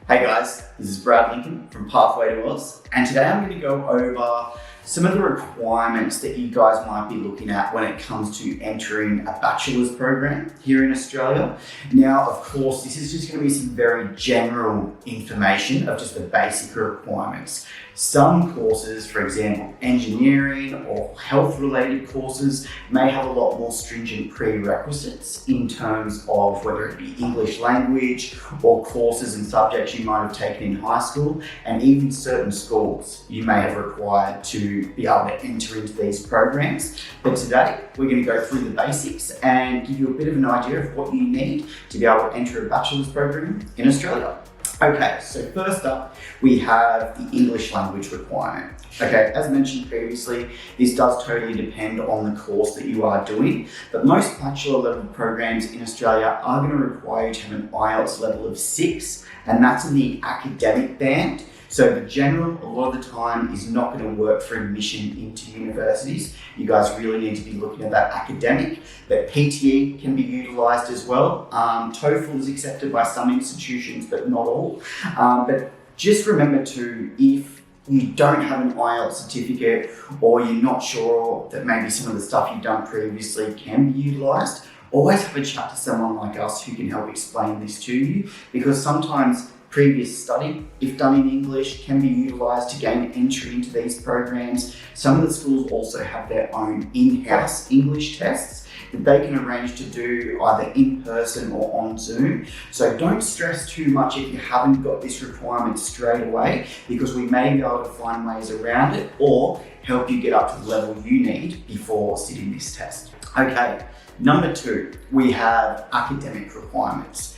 Hey guys, this is Brad Lincoln from Pathway to Oz, and today I'm going to go over some of the requirements that you guys might be looking at when it comes to entering a bachelor's program here in Australia. Now, of course, this is just going to be some very general information of just the basic requirements. Some courses, for example, engineering or health-related courses, may have a lot more stringent prerequisites in terms of whether it be English language or courses and subjects you might have taken in high school, and even certain schools you may have required to be able to enter into these programs. But today, we're going to go through the basics and give you a bit of an idea of what you need to be able to enter a bachelor's program in Australia. Okay, so first up, we have the English language requirement. Okay, as mentioned previously, this does totally depend on the course that you are doing, but most bachelor level programs in Australia are going to require you to have an IELTS level of 6, and that's in the academic band. So the general, a lot of the time, is not going to work for admission into universities. You guys really need to be looking at that academic. But PTE can be utilised as well. TOEFL is accepted by some institutions, but not all. But just remember too, if you don't have an IELTS certificate or you're not sure that maybe some of the stuff you've done previously can be utilised, always have a chat to someone like us who can help explain this to you, because sometimes previous study, if done in English, can be utilised to gain entry into these programs. Some of the schools also have their own in-house English tests that they can arrange to do either in person or on Zoom. So don't stress too much if you haven't got this requirement straight away, because we may be able to find ways around it or help you get up to the level you need before sitting this test. Okay, number 2, we have academic requirements.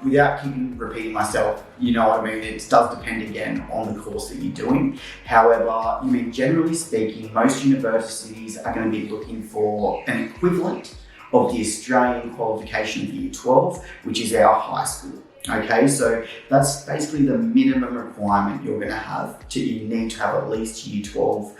Without repeating myself, you know what I mean, it does depend again on the course that you're doing. However, generally speaking, most universities are going to be looking for an equivalent of the Australian qualification of Year 12, which is our high school. Okay, so that's basically the minimum requirement you're going to have. You need to have at least Year 12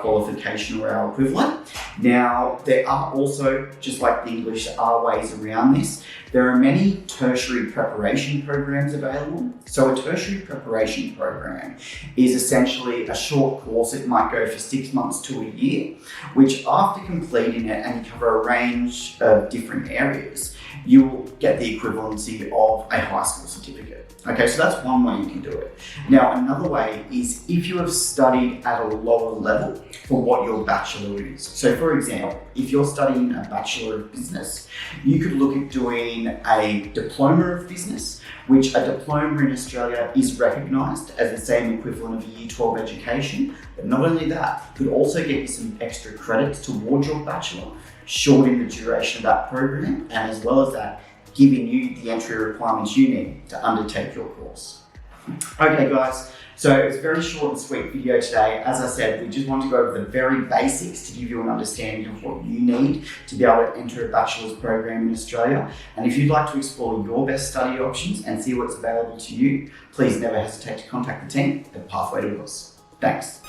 qualification or our equivalent. Now, there are also, just like the English, are ways around this. There are many tertiary preparation programs available. So a tertiary preparation program is essentially a short course. It might go for 6 months to a year, which after completing it and you cover a range of different areas, you'll get the equivalency of a high school certificate. Okay, so that's one way you can do it. Now, another way is if you have studied at a lower level for what your bachelor is. So for example, if you're studying a Bachelor of Business, you could look at doing a Diploma of Business, which a diploma in Australia is recognised as the same equivalent of a Year 12 education. But not only that, it could also get you some extra credits towards your bachelor, shortening the duration of that program, and as well as that, giving you the entry requirements you need to undertake your course. Okay guys, so it's a very short and sweet video today. As I said, we just want to go over the very basics to give you an understanding of what you need to be able to enter a bachelor's program in Australia. And if you'd like to explore your best study options and see what's available to you, please never hesitate to contact the team at Pathway to Oz. Thanks.